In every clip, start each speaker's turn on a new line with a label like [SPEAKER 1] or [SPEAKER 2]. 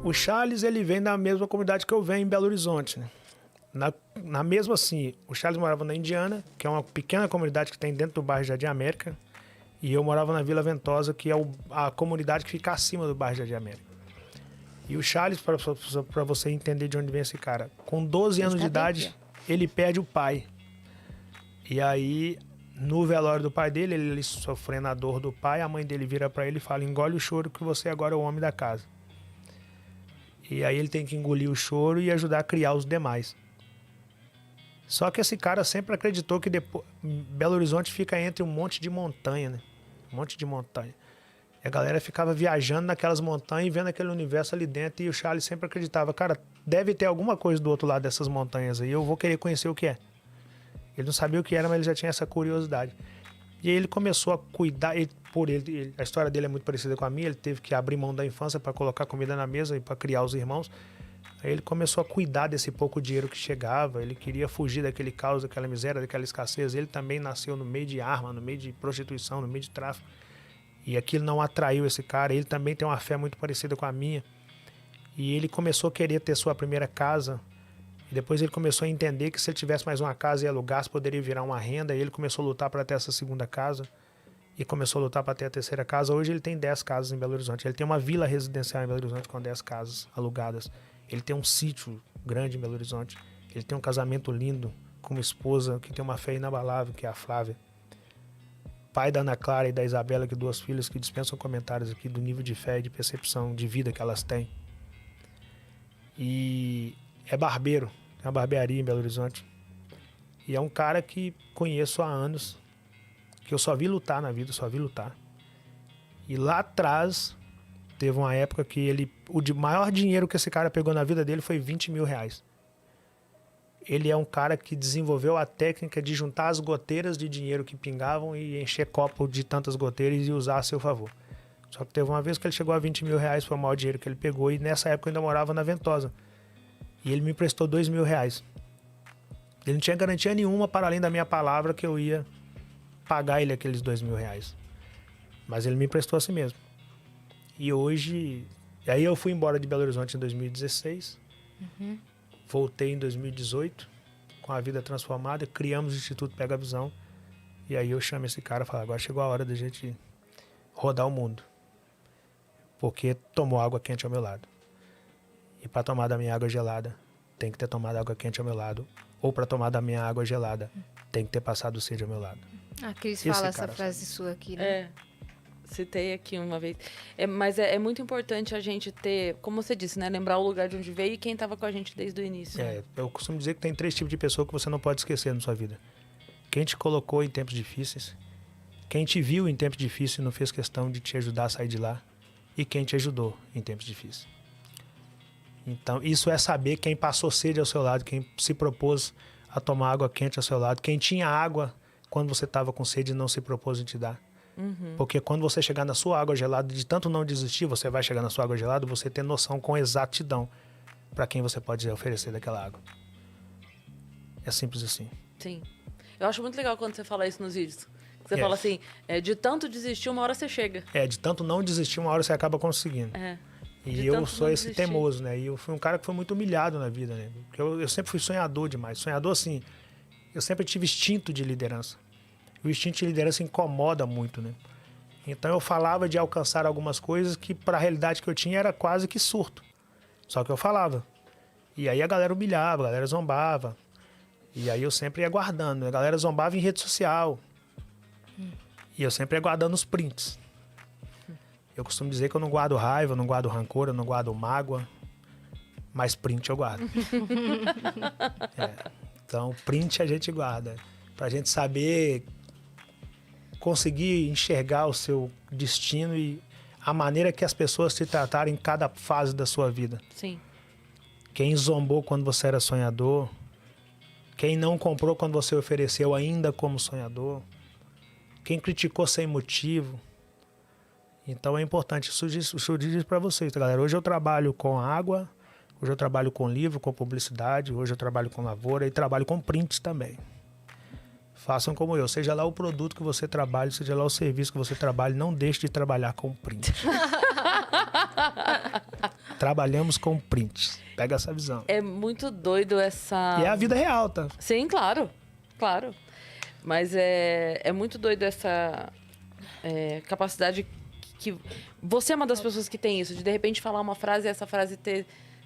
[SPEAKER 1] O Charles, ele vem da mesma comunidade que eu venho em Belo Horizonte, né? Na mesma, assim, o Charles morava na Indiana, que é uma pequena comunidade que tem dentro do bairro Jardim América, e eu morava na Vila Ventosa, que é a comunidade que fica acima do bairro Jardim América. E o Charles, para você entender de onde vem esse cara, com 12 anos de idade, ele perde o pai. E aí, no velório do pai dele, ele sofrendo a dor do pai, a mãe dele vira para ele e fala: engole o choro que você agora é o homem da casa. E aí ele tem que engolir o choro e ajudar a criar os demais. Só que esse cara sempre acreditou que Belo Horizonte fica entre um monte de montanha, né? Um monte de montanha. E a galera ficava viajando naquelas montanhas e vendo aquele universo ali dentro. E o Charles sempre acreditava: cara, deve ter alguma coisa do outro lado dessas montanhas aí. Eu vou querer conhecer o que é. Ele não sabia o que era, mas ele já tinha essa curiosidade. E aí ele começou a cuidar. A história dele é muito parecida com a minha. Ele teve que abrir mão da infância para colocar comida na mesa e para criar os irmãos. Aí ele começou a cuidar desse pouco dinheiro que chegava. Ele queria fugir daquele caos, daquela miséria, daquela escassez. Ele também nasceu no meio de arma, no meio de prostituição, no meio de tráfico. E aquilo não atraiu esse cara. Ele também tem uma fé muito parecida com a minha. E ele começou a querer ter sua primeira casa. E depois ele começou a entender que se ele tivesse mais uma casa e alugasse, poderia virar uma renda. E ele começou a lutar para ter essa segunda casa. E começou a lutar para ter a terceira casa. Hoje ele tem 10 casas em Belo Horizonte. Ele tem uma vila residencial em Belo Horizonte com 10 casas alugadas. Ele tem um sítio grande em Belo Horizonte. Ele tem um casamento lindo com uma esposa que tem uma fé inabalável, que é a Flávia. Pai da Ana Clara e da Isabela, que 2 filhas que dispensam comentários aqui do nível de fé e de percepção de vida que elas têm. E é barbeiro, tem uma barbearia em Belo Horizonte. E é um cara que conheço há anos, que eu só vi lutar na vida, só vi lutar. E lá atrás, teve uma época que o maior dinheiro que esse cara pegou na vida dele foi 20 mil reais. Ele é um cara que desenvolveu a técnica de juntar as goteiras de dinheiro que pingavam e encher copo de tantas goteiras e usar a seu favor. Só que teve uma vez que ele chegou a 20 mil reais, foi o maior dinheiro que ele pegou, e nessa época eu ainda morava na Ventosa. E ele me emprestou 2 mil reais. Ele não tinha garantia nenhuma para além da minha palavra que eu ia pagar ele aqueles 2 mil reais. Mas ele me emprestou assim mesmo. E hoje... E aí eu fui embora de Belo Horizonte em 2016. Voltei em 2018 com a vida transformada. Criamos o Instituto Pega a Visão. E aí eu chamo esse cara e falo: agora chegou a hora da gente rodar o mundo. Porque tomou água quente ao meu lado. E para tomar da minha água gelada, tem que ter tomado água quente ao meu lado. Ou para tomar da minha água gelada, tem que ter passado sede ao meu lado.
[SPEAKER 2] A Cris fala essa frase sua aqui, né?
[SPEAKER 3] É, citei aqui uma vez. Mas é muito importante a gente ter, como você disse, né? Lembrar o lugar de onde veio e quem estava com a gente desde o início.
[SPEAKER 1] Eu costumo dizer que tem 3 tipos de pessoa que você não pode esquecer na sua vida. Quem te colocou em tempos difíceis, quem te viu em tempos difíceis e não fez questão de te ajudar a sair de lá, e quem te ajudou em tempos difíceis. Então, isso é saber quem passou sede ao seu lado, quem se propôs a tomar água quente ao seu lado, quem tinha água quando você estava com sede e não se propôs em te dar. Porque quando você chegar na sua água gelada, de tanto não desistir, você vai chegar na sua água gelada, você ter noção com exatidão para quem você pode oferecer daquela água. É simples assim.
[SPEAKER 3] Sim. Eu acho muito legal quando você fala isso nos vídeos. Você fala assim, de tanto desistir, uma hora você chega.
[SPEAKER 1] De tanto não desistir, uma hora você acaba conseguindo. E eu sou esse teimoso, né? E eu fui um cara que foi muito humilhado na vida, né? Porque eu sempre fui sonhador demais. Sonhador, assim, eu sempre tive instinto de liderança. O instinto de liderança incomoda muito, né? Então eu falava de alcançar algumas coisas que para a realidade que eu tinha era quase que surto. Só que eu falava. E aí a galera humilhava, a galera zombava. E aí eu sempre ia guardando. A galera zombava em rede social. E eu sempre ia guardando os prints. Eu costumo dizer que eu não guardo raiva, eu não guardo rancor, eu não guardo mágoa. Mas print eu guardo. Então, print a gente guarda. Pra gente saber conseguir enxergar o seu destino e a maneira que as pessoas te trataram em cada fase da sua vida.
[SPEAKER 3] Sim.
[SPEAKER 1] Quem zombou quando você era sonhador. Quem não comprou quando você ofereceu ainda como sonhador. Quem criticou sem motivo. Então é importante, isso eu diz para vocês, tá, galera? Hoje eu trabalho com água, hoje eu trabalho com livro, com publicidade, hoje eu trabalho com lavoura e trabalho com prints também. Façam como eu, seja lá o produto que você trabalhe, seja lá o serviço que você trabalhe, não deixe de trabalhar com print. trabalhamos com prints. Pega essa visão.
[SPEAKER 3] É muito doido essa...
[SPEAKER 1] E é a vida real, tá?
[SPEAKER 3] Sim, claro. Claro. Mas é muito doido essa capacidade que... Você é uma das pessoas que tem isso, de repente falar uma frase e essa frase ter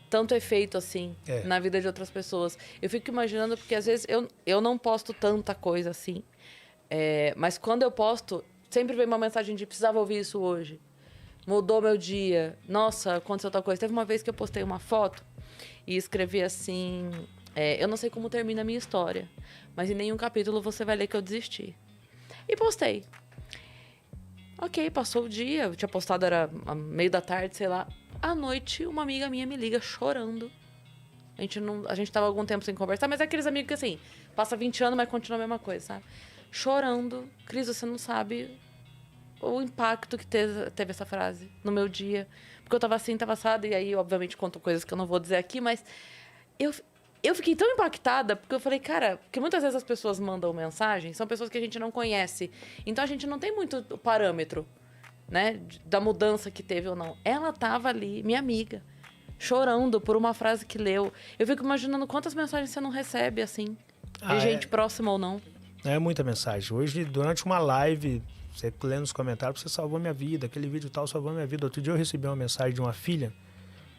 [SPEAKER 3] tanto efeito, assim, na vida de outras pessoas. Eu fico imaginando, porque às vezes eu não posto tanta coisa assim, mas quando eu posto, sempre vem uma mensagem de precisava ouvir isso hoje. Mudou meu dia. Nossa, aconteceu tal coisa. Teve uma vez que eu postei uma foto e escrevi assim... eu não sei como termina a minha história, mas em nenhum capítulo você vai ler que eu desisti. E postei. Ok, passou o dia. Eu tinha postado, era meio da tarde, sei lá. À noite, uma amiga minha me liga chorando. A gente tava algum tempo sem conversar, mas é aqueles amigos que, assim, passa 20 anos, mas continua a mesma coisa, sabe? Chorando. Cris, você não sabe o impacto que teve essa frase no meu dia. Porque eu tava assim, tava assada, e aí, obviamente, conto coisas que eu não vou dizer aqui, mas eu fiquei tão impactada, porque eu falei, cara, porque muitas vezes as pessoas mandam mensagem, são pessoas que a gente não conhece. Então, a gente não tem muito parâmetro, né, da mudança que teve ou não. Ela tava ali, minha amiga, chorando por uma frase que leu. Eu fico imaginando quantas mensagens você não recebe, assim, de gente próxima ou não.
[SPEAKER 1] É muita mensagem. Hoje, durante uma live, você lendo nos comentários, você salvou minha vida, aquele vídeo tal salvou minha vida. Outro dia eu recebi uma mensagem de uma filha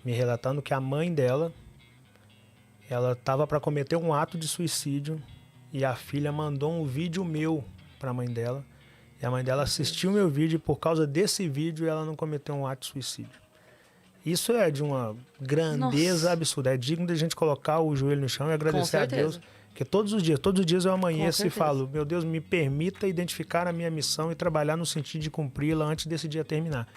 [SPEAKER 1] me relatando que a mãe dela, ela estava para cometer um ato de suicídio e a filha mandou um vídeo meu para a mãe dela. E a mãe dela assistiu meu vídeo e por causa desse vídeo ela não cometeu um ato de suicídio. Isso é de uma grandeza absurda. É digno de a gente colocar o joelho no chão e agradecer a Deus. Porque todos os dias eu amanheço e falo, meu Deus, me permita identificar a minha missão e trabalhar no sentido de cumpri-la antes desse dia terminar.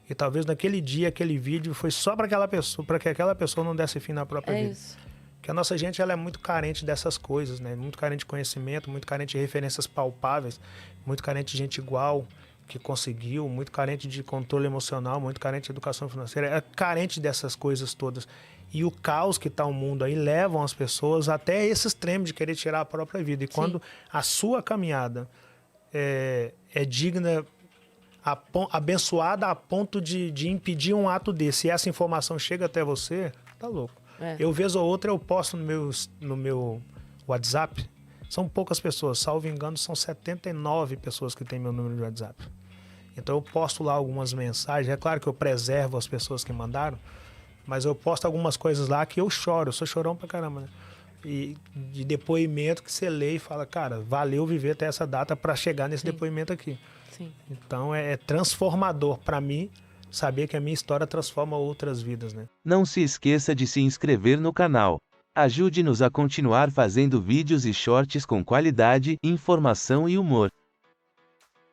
[SPEAKER 1] E talvez naquele dia, aquele vídeo foi só para aquela pessoa, para que aquela pessoa não desse fim na própria vida.
[SPEAKER 3] Isso.
[SPEAKER 1] Porque a nossa gente ela é muito carente dessas coisas, né? Muito carente de conhecimento, muito carente de referências palpáveis, muito carente de gente igual que conseguiu, muito carente de controle emocional, muito carente de educação financeira, é carente dessas coisas todas. E o caos que está o mundo aí levam as pessoas até esse extremo de querer tirar a própria vida. E quando a sua caminhada é digna, abençoada a ponto de impedir um ato desse, e essa informação chega até você, tá louco. Eu, vez ou outra, eu posto no meu WhatsApp. São poucas pessoas, salvo engano, são 79 pessoas que têm meu número de WhatsApp. Então eu posto lá algumas mensagens. É claro que eu preservo as pessoas que mandaram, mas eu posto algumas coisas lá que eu choro. Eu sou chorão pra caramba, né? E de depoimento que você lê e fala, cara, valeu viver até essa data para chegar nesse depoimento aqui.
[SPEAKER 3] Sim.
[SPEAKER 1] Então é transformador para mim saber que a minha história transforma outras vidas, né?
[SPEAKER 4] Não se esqueça de se inscrever no canal. Ajude-nos a continuar fazendo vídeos e shorts com qualidade, informação e humor.